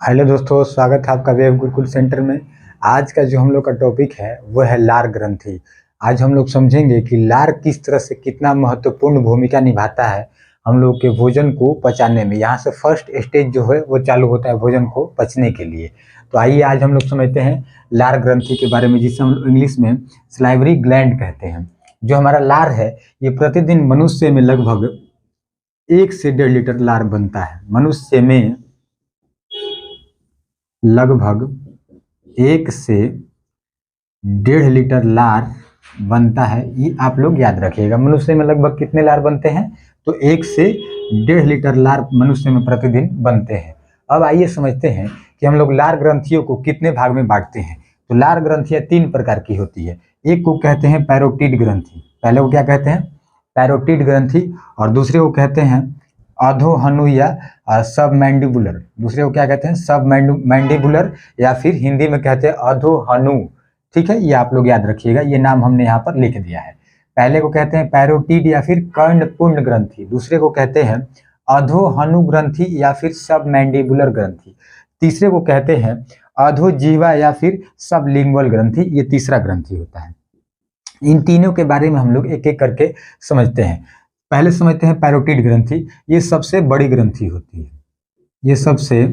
Hello दोस्तों, स्वागत है आपका वेब गुरुकुल सेंटर में। आज का जो हम लोग का टॉपिक है वो है लार ग्रंथि। आज हम लोग समझेंगे कि लार किस तरह से कितना महत्वपूर्ण भूमिका निभाता है हम लोग के भोजन को पचाने में। यहाँ से फर्स्ट स्टेज जो है वो चालू होता है भोजन को पचने के लिए। तो आइए आज हम लोग समझते हैं लार ग्रंथि के बारे में, जिसे हम इंग्लिश में सलाइवरी ग्लैंड कहते हैं। जो हमारा लार है ये प्रतिदिन मनुष्य में लगभग 1 से 1.5 लीटर लार बनता है। मनुष्य में लगभग 1 से 1.5 लीटर लार बनता है। ये आप लोग याद रखिएगा। मनुष्य में लगभग कितने लार बनते हैं? तो 1 से 1.5 लीटर लार मनुष्य में प्रतिदिन बनते हैं। अब आइए समझते हैं कि हम लोग लार ग्रंथियों को कितने भाग में बांटते हैं। तो लार ग्रंथियां 3 प्रकार की होती है। एक को कहते हैं पैरोटिड ग्रंथि। पहले को क्या कहते हैं? पैरोटिड ग्रंथि। और दूसरे को कहते हैं अधोहनु या सब मैंडिबुलर। दूसरे को क्या कहते हैं? सब मैंडिबुलर, या फिर हिंदी में कहते हैं अधोहनु। ठीक है, ये आप लोग याद रखिएगा, ये नाम हमने यहाँ पर लिख दिया है। पहले को कहते हैं पैरोटिड या फिर कर्णपुंड ग्रंथि। दूसरे को कहते हैं अधोहनु ग्रंथि या फिर सब मैंडिबुलर ग्रंथि। तीसरे को कहते हैं अधोजीवा या फिर सबलिंगुअल ग्रंथि। ये तीसरा ग्रंथि होता है। इन तीनों के बारे में हम लोग एक एक करके समझते हैं। पहले समझते हैं पैरोटिड ग्रंथि। ये सबसे बड़ी ग्रंथि होती है। ये सबसे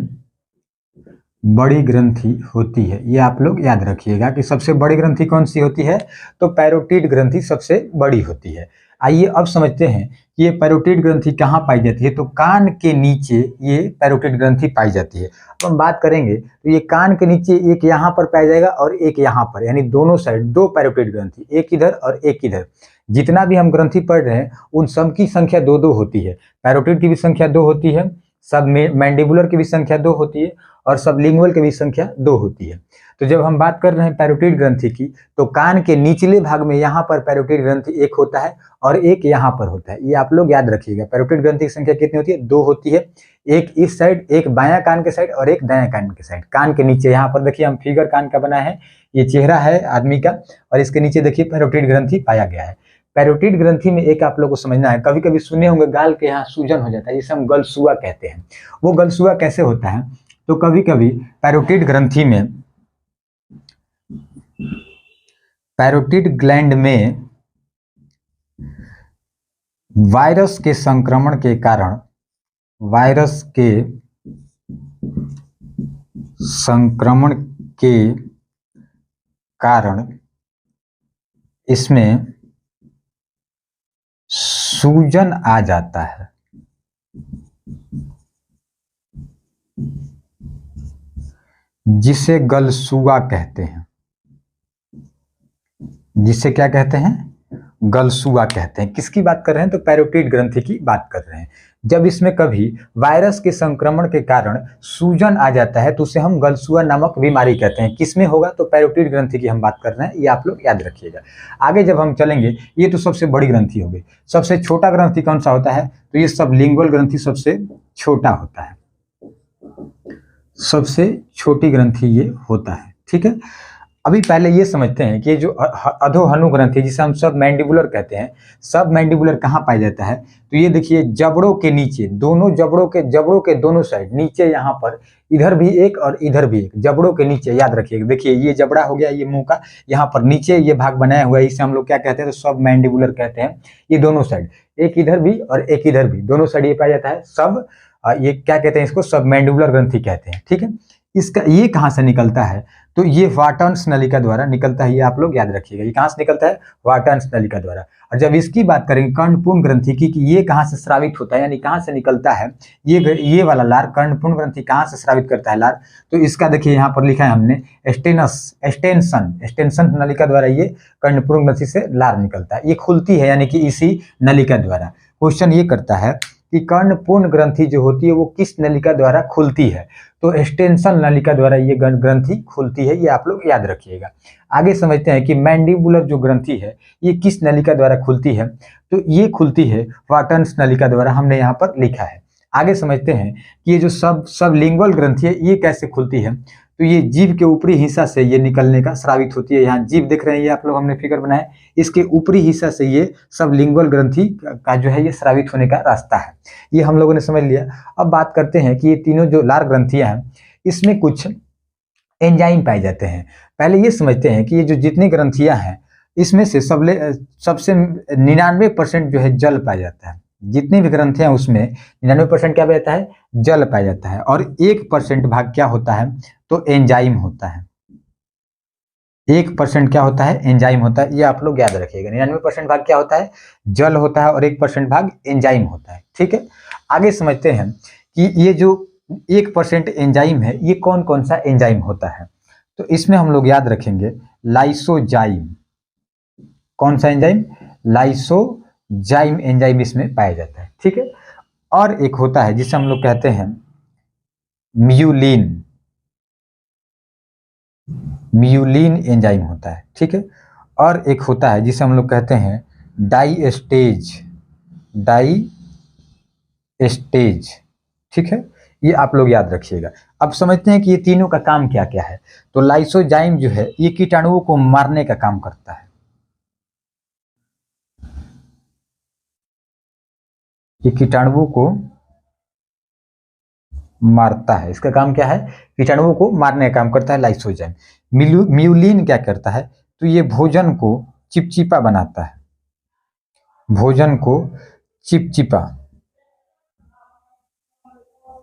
बड़ी ग्रंथि होती है। ये आप लोग याद रखिएगा कि सबसे बड़ी ग्रंथि कौन सी होती है। तो पैरोटिड ग्रंथि सबसे बड़ी होती है। आइए अब समझते हैं कि ये पैरोटिड ग्रंथि कहाँ पाई जाती है। तो कान के नीचे ये पैरोटिड ग्रंथि पाई जाती है। अब हम बात करेंगे तो ये कान के नीचे एक यहाँ पर पाया जाएगा और एक यहाँ पर, यानी दोनों साइड 2 पैरोटिड ग्रंथि, एक इधर और एक इधर। जितना भी हम ग्रंथि पढ़ रहे हैं उन सब की संख्या 2-2 होती है। पैरोटिड की भी संख्या 2 होती है, सब मैंडिबुलर की भी संख्या 2 होती है और सबलिंगुअल की भी संख्या 2 होती है। तो जब हम बात कर रहे हैं पैरोटिड ग्रंथि की, तो कान के निचले भाग में यहाँ पर पैरोटिड ग्रंथि एक होता है और एक यहाँ पर होता है। ये आप लोग याद रखिएगा। पैरोटिड ग्रंथि की संख्या कितनी होती है? 2 होती है। एक इस साइड, एक बायां कान के साइड और एक दायां कान के साइड। कान के नीचे यहाँ पर देखिए हम फिगर कान का बना है, ये चेहरा है आदमी का, और इसके नीचे देखिए पैरोटिड ग्रंथि पाया गया है। पैरोटिड ग्रंथि में एक आप लोग को समझना है, कभी कभी सुने होंगे गाल के यहाँ सूजन हो जाता है, जिसे हम गलसुआ कहते हैं। वो गलसुआ कैसे होता है? तो कभी कभी पैरोटिड ग्रंथि में, पैरोटिड ग्लैंड में वायरस के संक्रमण के कारण, वायरस के संक्रमण के कारण इसमें सूजन आ जाता है। जिसे गलसुआ कहते हैं। जिसे क्या कहते हैं? गलसुआ कहते हैं। किसकी बात कर रहे हैं? तो पैरोटिड ग्रंथि की बात कर रहे हैं। जब इसमें कभी वायरस के संक्रमण के कारण सूजन आ जाता है तो उसे हम गलसुआ नामक बीमारी कहते हैं। किसमें होगा? तो पैरोटिड ग्रंथि की हम बात कर रहे हैं, ये आप लोग याद रखिएगा। आगे जब हम चलेंगे, ये तो सबसे बड़ी ग्रंथि हो गई। सबसे छोटा ग्रंथि कौन सा होता है? तो ये सबलिंगुअल ग्रंथि सबसे छोटा होता है। सबसे छोटी ग्रंथि ये होता है। ठीक है, अभी पहले ये समझते हैं कि ये जो अधोहनु ग्रंथि, जिसे हम सब मैंडिबुलर कहते हैं, सब मैंडिबुलर कहाँ पाया जाता है? तो ये देखिए जबड़ों के नीचे, दोनों जबड़ों के दोनों साइड, नीचे यहाँ पर, इधर भी एक और इधर भी एक, जबड़ों के नीचे याद रखिएगा। देखिए ये जबड़ा हो गया, ये मुंह का, यहाँ पर नीचे ये भाग बनाया हुआ है, इसे हम लोग क्या कहते हैं? तो सब मैंडिबुलर कहते हैं। ये दोनों साइड, एक इधर भी और एक इधर भी, दोनों साइड ये पाया जाता है। सब ये क्या कहते हैं? इसको सब मैंडिबुलर ग्रंथि कहते हैं। ठीक है, इसका ये कहाँ से निकलता है? तो ये वाटन्स नलिका द्वारा निकलता है। ये आप लोग याद रखिएगा, ये कहाँ से निकलता है? वाटन्स नलिका द्वारा। और जब इसकी बात करेंगे कर्णपुंड ग्रंथि की, कि ये कहाँ से स्रावित होता है, यानी कहाँ से निकलता है, ये वाला लार कर्णपुंड ग्रंथि कहाँ से स्रावित करता है लार? तो इसका देखिए यहाँ पर लिखा है हमने एक्सटेंशन नलिका द्वारा ये कर्णपुंड ग्रंथि से लार निकलता है। ये खुलती है यानी कि इसी नलिका द्वारा। क्वेश्चन ये करता है कि कर्णपुंड ग्रंथि जो होती है वो किस नलिका द्वारा खुलती है? तो एक्सटेंशन नलिका द्वारा ये ग्रंथि खुलती है। ये आप लोग याद रखिएगा। आगे समझते हैं कि मैंडिबुलर जो ग्रंथि है ये किस नलिका द्वारा खुलती है? तो ये खुलती है वाटन्स नलिका द्वारा, हमने यहाँ पर लिखा है। आगे समझते हैं कि ये जो सबलिंगुअल ग्रंथि है ये कैसे खुलती है? तो ये जीभ के ऊपरी हिस्सा से ये निकलने का स्रावित होती है। यहाँ जीभ देख रहे हैं, ये आप लोग हमने फिगर बनाया, इसके ऊपरी हिस्सा से ये सबलिंगुअल ग्रंथि का जो है ये स्रावित होने का रास्ता है। ये हम लोगों ने समझ लिया। अब बात करते हैं कि ये तीनों जो लार ग्रंथियां हैं इसमें कुछ एंजाइम पाए जाते हैं। पहले ये समझते हैं कि ये जो जितनी ग्रंथियां हैं इसमें से सबसे 99% जो है जल पाया जाता है। जितनी भी ग्रंथियां उसमें 99% क्या पाया जाता है, जल पाया जाता है। और 1% भाग क्या होता है, तो एंजाइम होता है। 1% क्या होता है, एंजाइम होता है। ये आप लोग याद रखिएगा, 99% भाग क्या होता है, जल होता है, और 1% भाग एंजाइम होता है। ठीक है, आगे समझते हैं कि ये जो 1% एंजाइम है ये कौन कौन सा एंजाइम होता है। तो इसमें हम लोग याद रखेंगे लाइसोजाइम। कौन सा एंजाइम, लाइसोजाइम एंजाइम इसमें पाया जाता है। ठीक है, और एक होता है जिसे हम लोग कहते हैं म्यूलिन। म्यूलिन एंजाइम होता है। ठीक है, और एक होता है जिसे हम लोग कहते हैं डाइएस्टेज। डाइएस्टेज, ठीक है, ये आप लोग याद रखिएगा। अब समझते हैं कि ये तीनों का काम क्या क्या है। तो लाइसोजाइम जो है ये कीटाणुओं को मारने का काम करता है। ये कीटाणुओं को मारता है, इसका काम क्या है, कीटाणुओं को मारने का काम करता है लाइसोजाइम। म्यूलिन क्या करता है, तो ये भोजन को चिपचिपा बनाता है। भोजन को चिपचिपा,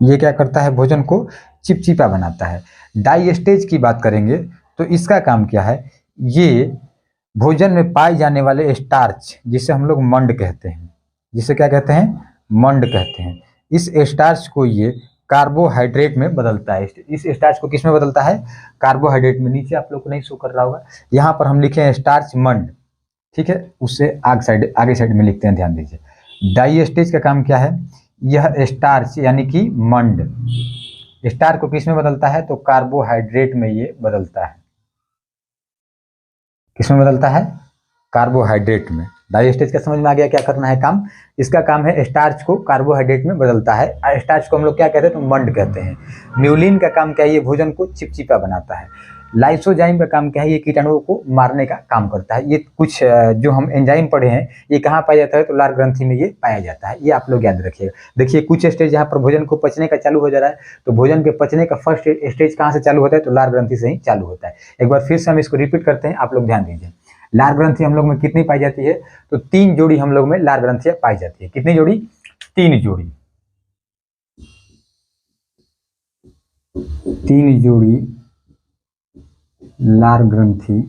ये क्या करता है, भोजन को चिपचिपा बनाता है। डाइएस्टेज की बात करेंगे तो इसका काम क्या है, ये भोजन में पाए जाने वाले स्टार्च, जिसे हम लोग मंड कहते हैं, जिसे क्या कहते हैं, मंड कहते हैं, इस स्टार्च को ये कार्बोहाइड्रेट में बदलता है। इस स्टार्च को किस में बदलता है, कार्बोहाइड्रेट में। नीचे आप लोग को नहीं शो कर रहा होगा, यहाँ पर हम लिखे हैं स्टार्च मंड। ठीक है, उससे आगे साइड में लिखते हैं, ध्यान दीजिए। डाइएस्टेज का काम क्या है, यह स्टार्च यानी कि मंड स्टार को किस में बदलता है, तो कार्बोहाइड्रेट में ये बदलता है। किस में बदलता है, कार्बोहाइड्रेट में। डाइजेस्टेज का समझ में आ गया क्या करना है काम। इसका काम है स्टार्च को कार्बोहाइड्रेट में बदलता है। स्टार्च को हम लोग क्या कहते हैं, तो मंड कहते हैं। म्यूलिन का काम क्या है, ये भोजन को चिपचिपा बनाता है। लाइसोजाइम का काम क्या है, ये कीटाणुओं को मारने का काम करता है। ये कुछ जो हम एंजाइम पढ़े हैं ये कहाँ पाया जाता है, तो लार ग्रंथि में ये पाया जाता है। ये आप लोग याद रखिएगा। देखिए कुछ स्टेज यहाँ पर भोजन को पचने का चालू हो जा रहा है, तो भोजन के पचने का फर्स्ट स्टेज कहाँ से चालू होता है, तो लार ग्रंथि से ही चालू होता है। एक बार फिर से हम इसको रिपीट करते हैं, आप लोग ध्यान दीजिए। लार ग्रंथि हम लोग में कितनी पाई जाती है, तो 3 जोड़ी हम लोग में लार ग्रंथियां पाई जाती है। कितनी जोड़ी, 3 जोड़ी। 3 जोड़ी लार ग्रंथि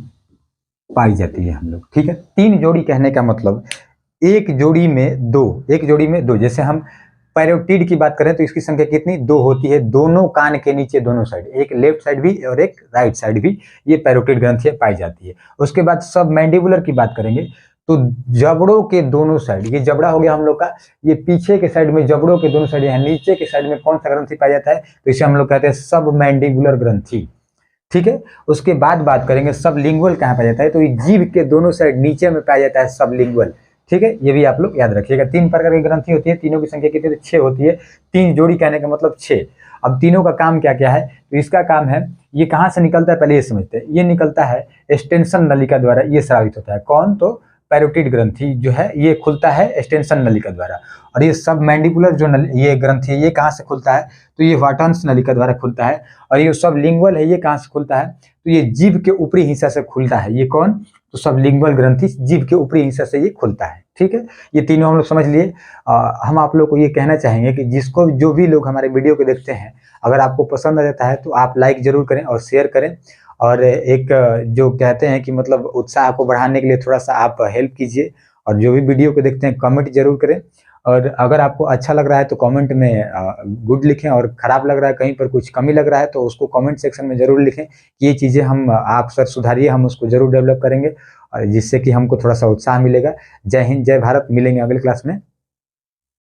पाई जाती है हम लोग। ठीक है, 3 जोड़ी कहने का मतलब एक जोड़ी में दो। जैसे हम पैरोटिड की बात करें तो इसकी संख्या कितनी, 2 होती है। दोनों कान के नीचे दोनों साइड, एक लेफ्ट साइड भी और एक राइट साइड भी, ये पैरोटिड ग्रंथियां पाई जाती है। उसके बाद सब मैंडिबुलर की बात करेंगे तो जबड़ों के दोनों साइड, ये जबड़ा हो गया हम लोग का, ये पीछे के साइड में जबड़ों के दोनों साइड, यहाँ नीचे के साइड में कौन सा ग्रंथि पाया जाता है, तो इसे हम लोग कहते हैं सब मैंडिबुलर ग्रंथि। ठीक है, उसके बाद बात करेंगे सब लिंगुअल कहाँ पाया जाता है, तो ये जीभ के दोनों साइड नीचे में पाया जाता है सब लिंगुअल। ठीक है, ये भी आप लोग याद रखिएगा। 3 प्रकार की ग्रंथि होती है, तीनों की संख्या कितनी, तो 6 होती है। 3 जोड़ी कहने का मतलब 6। अब तीनों का काम क्या क्या है, तो इसका काम है, ये कहाँ से निकलता है पहले ये समझते हैं। ये निकलता है एक्सटेंशन नलिका द्वारा, ये स्रावित होता है। कौन, तो पैरोटिड ग्रंथि जो है ये खुलता है एक्सटेंशन नलिका द्वारा। और ये सब मैंडिबुलर जो ये ग्रंथि है ये कहाँ से खुलता है, तो ये वाटन्स नलिका द्वारा खुलता है। और ये सब लिंगुअल है, ये कहाँ से खुलता है, तो ये जीभ के ऊपरी हिस्सा से खुलता है। ये कौन, तो सब लिंगुअल ग्रंथि जीभ के ऊपरी हिस्सा से ये खुलता है। ठीक है, ये तीनों हम लोग समझ लिए। हम आप लोग को ये कहना चाहेंगे कि जिसको जो भी लोग हमारे वीडियो को देखते हैं, अगर आपको पसंद आ जाता है तो आप लाइक जरूर करें और शेयर करें। और एक जो कहते हैं कि मतलब उत्साह को बढ़ाने के लिए थोड़ा सा आप हेल्प कीजिए। और जो भी वीडियो को देखते हैं कमेंट जरूर करें। और अगर आपको अच्छा लग रहा है तो कमेंट में गुड लिखें, और ख़राब लग रहा है, कहीं पर कुछ कमी लग रहा है तो उसको कमेंट सेक्शन में ज़रूर लिखें कि ये चीज़ें हम आप सर सुधारिए, हम उसको ज़रूर डेवलप करेंगे, और जिससे कि हमको थोड़ा सा उत्साह मिलेगा। जय हिंद, जय भारत। मिलेंगे अगले क्लास में।